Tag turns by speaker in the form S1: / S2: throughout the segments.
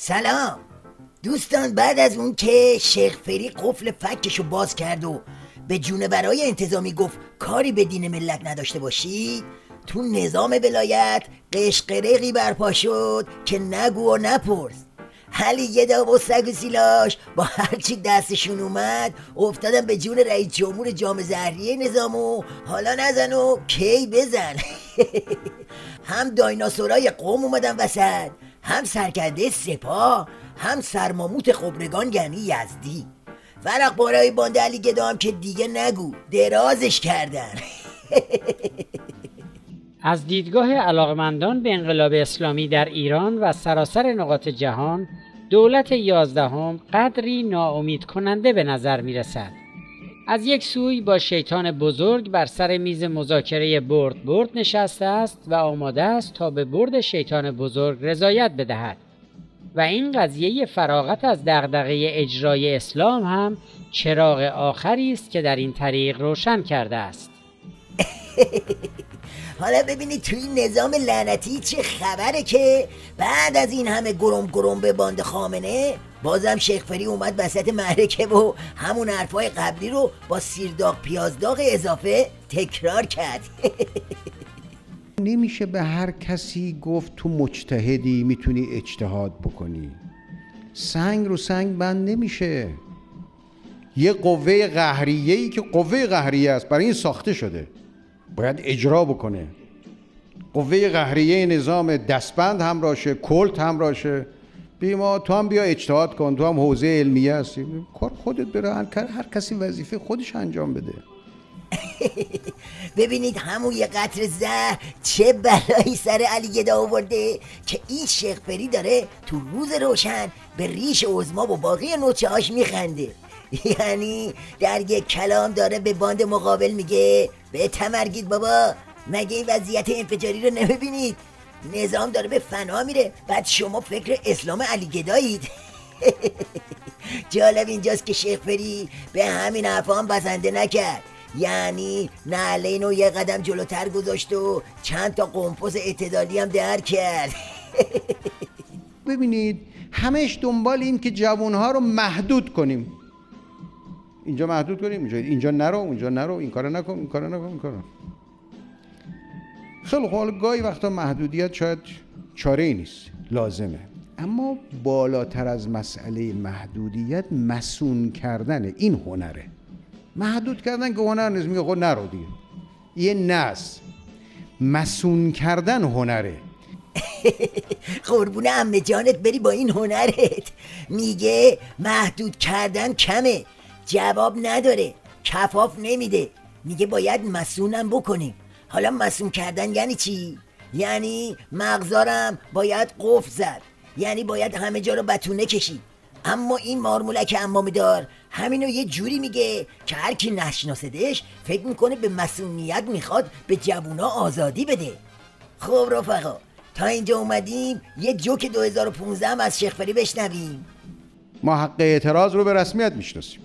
S1: سلام دوستان. بعد از اون که شیخ فری قفل فکشو باز کرد و به جونورای انتظامی گفت کاری به دین ملت نداشته باشید، تو نظام ولایت قشقرقی برپا شد که نگو و نپرس. علیگدا و سگ و سیلاش با هرچی دستشون اومد افتادن به جون رئیس جمهور جام زهریه نظام و حالا نزن و کی بزن. هم دایناسورای قوم اومدن وسط، هم سرکرده سپاه، هم سرماموت خبرگان یعنی یزدی. فرق بارای بانده علیگدا هم که دیگه نگو، درازش کردن.
S2: از دیدگاه علاقمندان به انقلاب اسلامی در ایران و سراسر نقاط جهان، دولت 11 قدری ناامید کننده به نظر می رسد. از یک سوی با شیطان بزرگ بر سر میز مذاکره برد نشسته است و آماده است تا به برد شیطان بزرگ رضایت بدهد و این قضیه فراغت از دغدغه اجرای اسلام هم چراغ آخری است که در این طریق روشن کرده است.
S1: حالا ببینید توی این نظام لعنتی چه خبره که بعد از این همه گرم به باند خامنه بازم شیخ فری اومد وسط معرکه و همون حرفای قبلی رو با سیرداغ پیازداغ اضافه تکرار کرد.
S3: نمیشه به هر کسی گفت تو مجتهدی میتونی اجتهاد بکنی. سنگ رو سنگ بند نمیشه. یه قوه قهریه‌ای که قوه قهریه است برای این ساخته شده، باید اجرا بکنه. قوه قهریه نظام دستبند همراشه، کلت همراشه. بیما تو هم بیا اجتهاد کن، تو هم حوزه علمیه هستی، کار خودت بره، هر کسی وظیفه خودش انجام بده.
S1: ببینید همون یه قطر زهر چه بلایی سر علیگدا آورده که این شیخ فری داره تو روز روشن به ریش عظما و باقی نوچه هاش میخنده. یعنی در یک کلام داره به باند مقابل میگه به تمرگید بابا، مگه این وضعیت انفجاری رو نمیبینید؟ نظام داره به فنا میره، بعد شما فکر اسلام علیگدایید. جالب اینجاست که شیخ فری به همین حرفا هم بسنده نکرد، یعنی نعلین رو یه قدم جلوتر گذاشت و چند تا قمپوز اعتدالی هم در کرد.
S3: ببینید همش دنبال این که جوانها رو محدود کنیم، اینجا محدود کنیم، اینجا نرو، اونجا نرو، این کارو نکن، این کارو نکن، این کارو. خیلی خوب، گاهی وقتا محدودیت شاید چاره ای نیست، لازمه، اما بالاتر از مسئله محدودیت مسون کردن این هنره. محدود کردن که هنر نیست، میگه خود نرو دیگه، یه نس. مسون کردن هنره.
S1: قربون عمه جانت بری با این هنرت. میگه محدود کردن کمه، جواب نداره، کفاف نمیده، میگه باید مسونم بکنیم. حالا مسون کردن یعنی چی؟ یعنی مغزارم باید قفل زد، یعنی باید همه جا رو بتونه کشید. اما این مارمولک امامه دار همینو یه جوری میگه که هر کی نشناسدش فکر میکنه به مسئولیت میخواد به جوونا آزادی بده. خب رفقا، تا اینجا اومدیم یه جوک 2015 هم از شیخ فری بشنویم.
S3: ما حق اعتراض رو به رسمیت میشناسیم.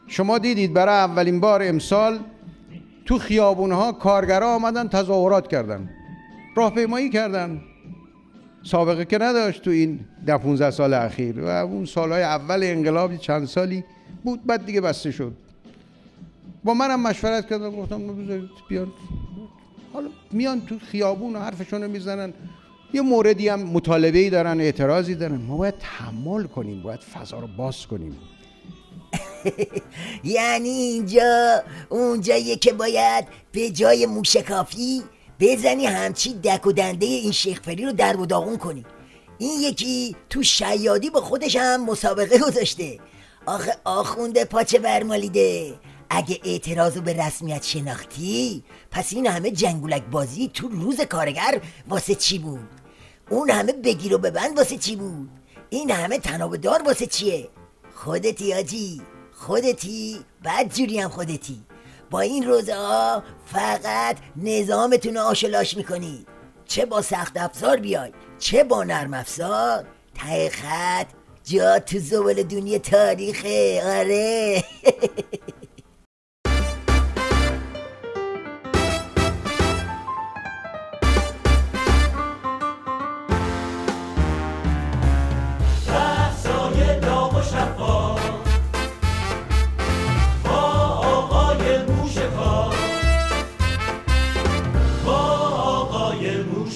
S3: شما دیدید برای اولین بار امسال تو خیابونها کارگرها آمدن تظاهرات کردن، راهپیمایی کردن. سابقه که نداشت تو این 15 سال اخیر، و اون سالهای اول انقلاب چند سالی بود، بعد دیگه بسته شد. با منم مشورت کردم، گفتم بذارید بیان. حالا میان تو خیابون و حرفشون رو میزنن، یه موردی هم مطالبه‌ای دارن، اعتراضی دارن، ما باید تحمل کنیم، باید فضا رو باز کنیم.
S1: یعنی اینجا اونجاییه که باید به جای موشکافی بزنی همچی دک و دنده این شیخ فری رو در و داغون کنی. این یکی تو شیادی با خودش هم مسابقه گذاشته. آخه آخونده پاچه برمالیده، اگه اعتراض رو به رسمیت شناختی، پس این همه جنگولک بازی تو روز کارگر واسه چی بود؟ اون همه بگیر و ببند واسه چی بود؟ این همه تنابه دار واسه چیه؟ خودتی آجی، خودتی، بدجوری هم خودتی. با این روزها فقط نظامتون رو آشلاش میکنید، چه با سخت افزار بیای چه با نرم افزار. ته خط جا تو زبال دنیا تاریخه. آره.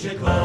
S4: شکار